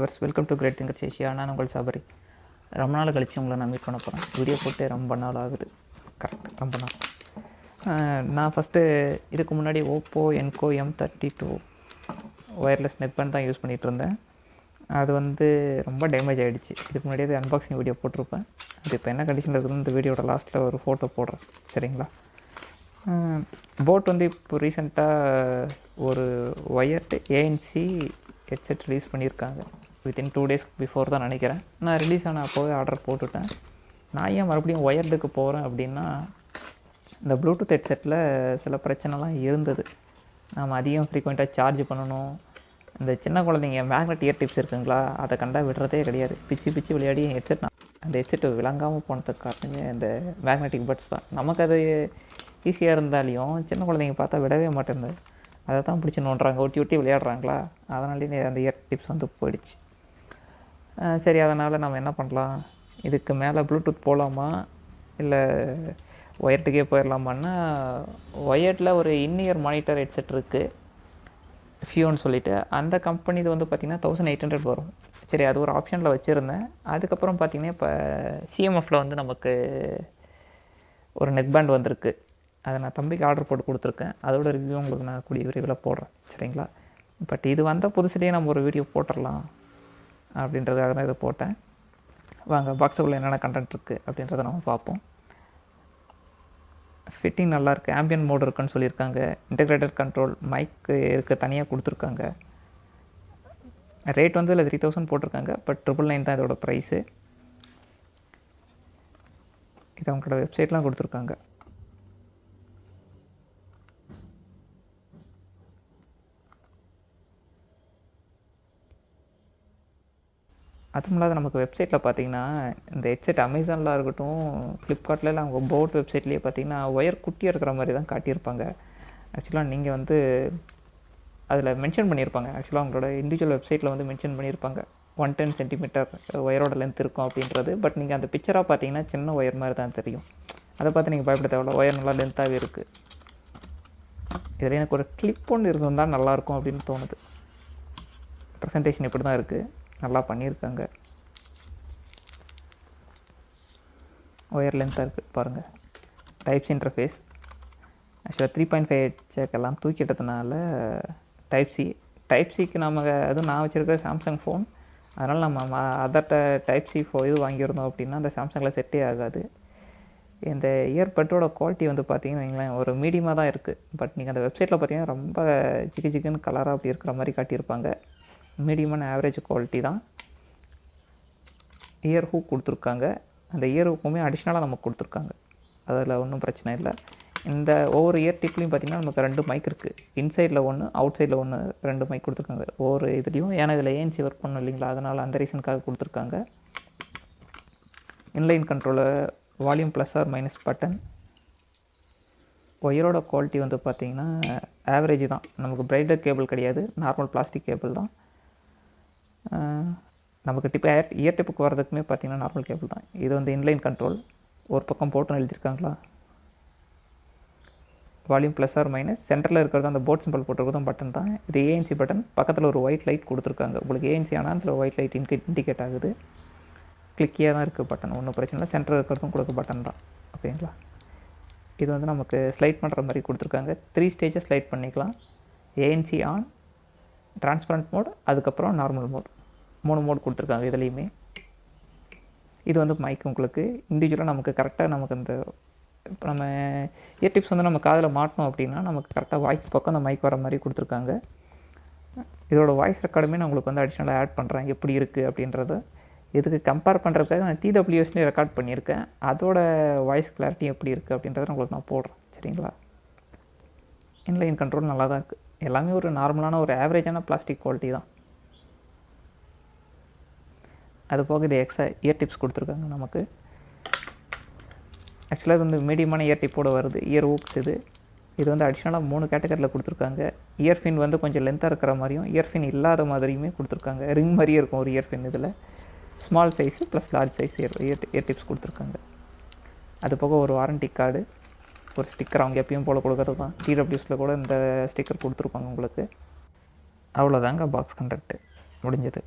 Viewers, welcome to Great Thinkers Asia. நான் உங்கள் சபரி. ரொம்ப நாள் கழித்து உங்களை நான் மீட் பண்ண போகிறேன். வீடியோ போட்டு ரொம்ப நாள் ஆகுது. கரெக்ட், ரொம்ப நாள். நான் ஃபஸ்ட்டு இதுக்கு முன்னாடி ஓப்போ என்கோ M32 ஒயர்லெஸ் நெக்பேண்ட் தான் யூஸ் பண்ணிகிட்டு இருந்தேன். அது ரொம்ப டேமேஜ் ஆகிடுச்சு. இதுக்கு முன்னாடி அது அன்பாக்சிங் வீடியோ போட்டிருப்பேன். அது இப்போ என்ன கண்டிஷனில் இருக்குதுன்னு இந்த வீடியோட லாஸ்ட்டில் ஒரு ஃபோட்டோ போடுறேன், சரிங்களா? போட் இப்போ ரீசெண்டாக ஒரு ஒயர்டு ANC ஹெட்செட் ரிலீஸ் பண்ணியிருக்காங்க. வித்தின் 2 days பிஃபோர் தான் நினைக்கிறேன். நான் ரிலீஸ் ஆன அப்போவே ஆர்டர் போட்டுவிட்டேன். நான் ஏன் மறுபடியும் ஒயர்டுக்கு போகிறேன் அப்படின்னா, இந்த ப்ளூடூத் ஹெட்செட்டில் சில பிரச்சனைலாம் இருந்தது. நாம் அதிகம் ஃப்ரீக்வெண்ட்டாக சார்ஜ் பண்ணணும். இந்த சின்ன குழந்தைங்க மேக்னெட் இயர் டிப்ஸ் இருக்குங்களா, அதை கண்டா விடுறதே கிடையாது. பிச்சு விளையாடி ஹெட்செட் அந்த ஹெட்செட்டு விளங்காமல் போனதுக்கு காரணமே இந்த மேக்னெட்டிக் பட்ஸ் தான். நமக்கு அது ஈஸியாக இருந்தாலையும் சின்ன குழந்தைங்க பார்த்தா விடவே மாட்டேங்குது. அதை தான் பிடிச்சி நோண்டுறாங்க, ஒட்டி விளையாடுறாங்களா, அதனாலே அந்த இயர் டிப்ஸ் போயிடுச்சு. சரி, அதனால் நம்ம என்ன பண்ணலாம், இதுக்கு மேலே ப்ளூடூத் போகலாமா இல்லை ஒயர்டுக்கே போயிடலாமான்னா, ஒயர்டில் ஒரு இன்னியர் மானிட்டர் ஹெட்செட் இருக்குது, ஃபியூன்னு சொல்லிவிட்டு. அந்த கம்பெனி இது பார்த்திங்கன்னா 1800 வரும். சரி, அது ஒரு ஆப்ஷனில் வச்சுருந்தேன். அதுக்கப்புறம் பார்த்திங்கன்னா இப்போ CMFில் நமக்கு ஒரு நெக் பேண்ட் வந்திருக்கு. அதை நான் தம்பிக்கு ஆர்டர் போட்டு கொடுத்துருக்கேன். அதோட ரிவ்யூ உங்களுக்கு நான் கூடிய விரைவில் போடுறேன், சரிங்களா? பட் இது வந்தால் புதுசுலேயே நம்ம ஒரு வீடியோ போட்டுடலாம் அப்படின்றதுக்காக தான் இதை போட்டேன். வாங்க பாக்ஸுக்குள்ளே என்னென்ன கண்டென்ட் இருக்குது அப்படின்றத நம்ம பார்ப்போம். ஃபிட்டிங் நல்லாயிருக்கு. ஆம்பியன் மோடு இருக்குன்னு சொல்லியிருக்காங்க. இன்டெகிரேட்டட் கண்ட்ரோல் மைக்கு இருக்க தனியாக கொடுத்துருக்காங்க. ரேட் இல்லை 3000 போட்டிருக்காங்க. பட் 999 தான் இதோட ப்ரைஸு. இது அவங்களோட வெப்சைட்லாம் கொடுத்துருக்காங்க. அதுவும் இல்லாத நமக்கு வெப்சைட்டில் பார்த்திங்கன்னா இந்த ஹெட்செட் அமேசானில் இருக்கட்டும், ஃப்ளிப்கார்ட்டில் அவங்க போட் வெப்சைட்லேயே பார்த்திங்கன்னா ஒயர் குட்டியாக இருக்கிற மாதிரி தான் காட்டியிருப்பாங்க. ஆக்சுவலாக நீங்கள் அதில் மென்ஷன் பண்ணியிருப்பாங்க. ஆக்சுவலாக அவங்களோட இண்டிவிஜுவல் வெப்சைட்டில் மென்ஷன் பண்ணியிருப்பாங்க 110 சென்டிமீட்டர் ஒயரோட லென்த் இருக்கும் அப்படின்றது. பட் நீங்கள் அந்த பிக்சராக பார்த்தீங்கன்னா சின்ன ஒயர் மாதிரி தான் தெரியும். அதை பார்த்து நீங்கள் பயப்பட தேவையில்ல, ஒயர் நல்லா லென்த்தாகவே இருக்குது. இதில் எனக்கு ஒரு கிளிப் ஒன்று இருந்தால் நல்லாயிருக்கும் அப்படின்னு தோணுது. ப்ரெசன்டேஷன் இப்படி தான் இருக்குது, நல்லா பண்ணியிருக்காங்க. ஒயர் லென்த்தாக இருக்குது பாருங்கள். டைப்ஸ் இன்டர்ஃபேஸ் ஆக்சுவலாக 3.5 ஜாக் எல்லாம் தூக்கிட்டதுனால டைப் சிக்கு அதுவும் நான் வச்சுருக்க சாம்சங் ஃபோன், அதனால் நம்ம அதர்கிட்ட டைப் சி இது வாங்கியிருந்தோம் அப்படின்னா அந்த சாம்சங்கில் செட்டே ஆகாது. இந்த இயர்பட்டோட குவாலிட்டி பார்த்தீங்கன்னு வைங்களேன், ஒரு மீடியமாக தான் இருக்குது. பட் நீங்கள் அந்த வெப்சைட்டில் பார்த்தீங்கன்னா ரொம்ப ஜிகுன்னு கலராக அப்படி இருக்கிற மாதிரி காட்டியிருப்பாங்க. மீடியமான ஆவரேஜ் குவாலிட்டி தான். இயர் ஹூக் கொடுத்துருக்காங்க. அந்த இயர் ஹூக்குமே அடிஷ்னலாக நமக்கு கொடுத்துருக்காங்க. அதில் ஒன்றும் பிரச்சனை இல்லை. இந்த ஒவ்வொரு இயர் டிப்லையும் பார்த்திங்கன்னா நமக்கு 2 மைக் இருக்குது. இன்சைடில் 1, அவுட் சைடில் 1, 2 மைக் கொடுத்துருக்காங்க ஒவ்வொரு இதுலேயும். ஏன்னா இதில் ANC ஒர்க் பண்ணணும் இல்லைங்களா, அதனால் அந்த ரீசனுக்காக கொடுத்துருக்காங்க. Inline controller, volume plus or minus button. ஒயரோட குவாலிட்டி பார்த்திங்கன்னா ஆவரேஜ் தான். நமக்கு பிரைடர் கேபிள் கிடையாது, நார்மல் பிளாஸ்டிக் கேபிள் தான். நமக்கு இயர் டிப்புக்கு வரதுக்குமே பார்த்திங்கன்னா நார்மல் கேபிள் தான். இது இன்லைன் கண்ட்ரோல். ஒரு பக்கம் போட்டுன்னு எழுதியிருக்காங்களா, வால்யூம் ப்ளஸ் ஆர் மைனஸ். சென்டரில் இருக்கிறது அந்த போட் சிம்பிள் போட்டிருக்கிறதும் பட்டன் தான். இது ANC பட்டன். பக்கத்தில் ஒரு ஒயிட் லைட் கொடுத்துருக்காங்க. உங்களுக்கு ANC ஆனால் அதில் ஒயிட் லைட் இண்டிகேட் ஆகுது. கிளிக்கியாக தான் இருக்குது பட்டன், ஒன்றும் பிரச்சனை இல்லை. சென்டரில் இருக்கிறதும் கொடுக்க பட்டன் தான், ஓகேங்களா? இது நமக்கு ஸ்லைட் பண்ணுற மாதிரி கொடுத்துருக்காங்க. 3 ஸ்டேஜஸ் ஸ்லைட் பண்ணிக்கலாம். ANC ஆன், டிரான்ஸ்பரண்ட் மோட், அதுக்கப்புறம் நார்மல் மோட், 3 மோட் கொடுத்துருக்காங்க இதுலேயுமே. இது மைக் உங்களுக்கு இண்டிவிஜுவலாக நமக்கு கரெக்டாக நமக்கு இந்த இப்போ நம்ம இயர் டிப்ஸ் நம்ம காதில் மாட்டணும் அப்படின்னா நமக்கு கரெக்டாக வாய்ஸ் பக்கம் அந்த மைக் வர மாதிரி கொடுத்துருக்காங்க. இதோட வாய்ஸ் ரெக்கார்டுமே நான் உங்களுக்கு அடிஷ்னலாக ஆட் பண்ணுறேன், எப்படி இருக்குது அப்படின்றத. இதுக்கு கம்பேர் பண்ணுறதுக்காக நான் TWSலேயே ரெக்கார்ட் பண்ணியிருக்கேன். அதோட வாய்ஸ் கிளாரிட்டி எப்படி இருக்குது அப்படின்றத உங்களுக்கு நான் போடுறேன், சரிங்களா? இன்லைன் கண்ட்ரோல் நல்லா தான் இருக்குது. எல்லாமே ஒரு நார்மலான ஒரு ஆவரேஜான பிளாஸ்டிக் குவாலிட்டி தான். அது போக இது எக்ஸ்ட்ரா இயர் டிப்ஸ் கொடுத்துருக்காங்க நமக்கு. ஆக்சுவலாக இது மீடியமான இயர் டிப்போடு வருது. இயர் ஹூக்ஸ் இது அடிஷ்னலாக 3 கேட்டகரியில் கொடுத்துருக்காங்க. இயர்ஃபின் கொஞ்சம் லென்த்தாக இருக்கிற மாதிரியும் இயர்ஃபின் இல்லாத மாதிரியுமே கொடுத்துருக்காங்க. ரிங் மாதிரியே இருக்கும் ஒரு இயர்ஃபின். இதில் small size plus large size year tips கொடுத்துருக்காங்க. அது போக ஒரு வாரண்டி கார்டு, ஒரு ஸ்டிக்கர் அவங்க எப்பயும் போல் கொடுக்குறது தான். TWSல கூட இந்த ஸ்டிக்கர் கொடுத்துருப்பாங்க உங்களுக்கு. அவ்வளோதாங்க பாக்ஸ் கண்டென்ட்டு முடிஞ்சது.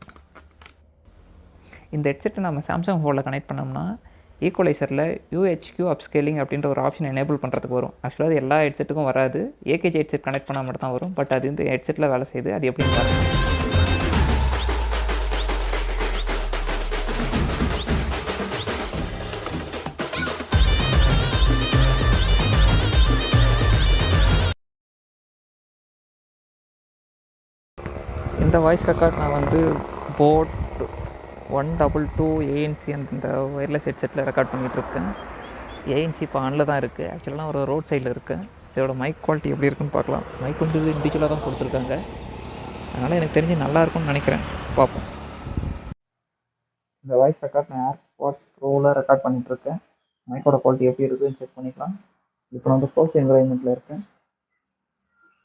இந்த ஹெட்செட்டை நம்ம சாம்சங் ஃபோனில் கனெக்ட் பண்ணோம்னா ஈக்குவலைசரில் யூஹெச்கியூ அப்ஸ்கேலிங் அப்படின்ற ஒரு ஆப்ஷன் எனேபிள் பண்ணுறதுக்கு வரும். ஆக்சுவலாக அது எல்லா ஹெட்செட்டுக்கும் வராது. ஏகேஜி ஹெட்செட் கனெக்ட் பண்ணால் மட்டும் தான் வரும். பட் அது இந்த ஹெட்செட்டில் வேலை செய்யுது. அது எப்படின்னு பாருங்கள். இந்த வாய்ஸ் ரெக்கார்ட் நான் வந்து போட் 122 ஏஎன்சி அந்த ஒயர்லெஸ் ஹெட்செட்டில் ரெக்கார்ட் பண்ணிகிட்ருக்கேன். ஏஎன்சி இப்போ ஆனில் தான் இருக்குது. ஆக்சுவலாக நான் ஒரு ரோட் சைடில் இருக்கேன். இதோட மைக் குவாலிட்டி எப்படி இருக்குன்னு பார்க்கலாம். மைக் வந்து இண்டிவிஜுவலாக தான் கொடுத்துருக்காங்க. அதனால் எனக்கு தெரிஞ்சு நல்லாயிருக்கும்னு நினைக்கிறேன். பார்ப்போம். இந்த வாய்ஸ் ரெக்கார்ட் நான் ஏர்பாட் ப்ரோவில் ரெக்கார்ட் பண்ணிகிட்ருக்கேன். மைக்கோட குவாலிட்டி எப்படி இருக்குதுன்னு செக் பண்ணிக்கலாம். இப்போ நான் வந்து ஃபோர்ஸ் என்விரான்மெண்ட்டில் இருக்கேன்.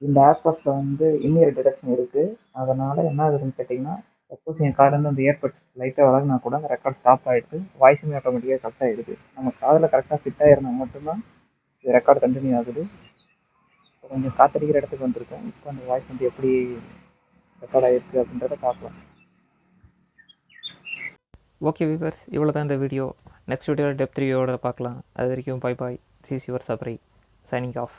இந்த ஏர்பாட்ஸில் வந்து இன்னியர் டிடெக்ஷன் இருக்குது. அதனால் என்ன ஆகுதுன்னு கேட்டிங்கன்னா, சப்போஸ் என் கார்லேருந்து அந்த இயர்பட்ஸ் லைட்டாக விலகினா கூட அந்த ரெக்கார்ட் ஸ்டாப் ஆகிடுது. வாய்ஸுமே ஆட்டோமேட்டிக்காக கட் ஆகிடுது. நம்ம காதில் கரெக்டாக ஃபிட் ஆகிருந்தால் மட்டும்தான் இது ரெக்கார்ட் கண்டினியூ ஆகுது. இப்போ கொஞ்சம் காத்தடிக்கிற இடத்துக்கு வந்திருக்கேன். இப்போ அந்த வாய்ஸ் வந்து எப்படி ரெக்கார்ட் ஆகிருக்கு அப்படின்றத பார்க்கலாம். ஓகே வியூவர்ஸ், இவ்வளோ தான் இந்த வீடியோ. நெக்ஸ்ட் வீடியோவில் டெப்த் ரிவ்யூவோட பார்க்கலாம். அது வரைக்கும் bye bye. This is your Sabari signing off.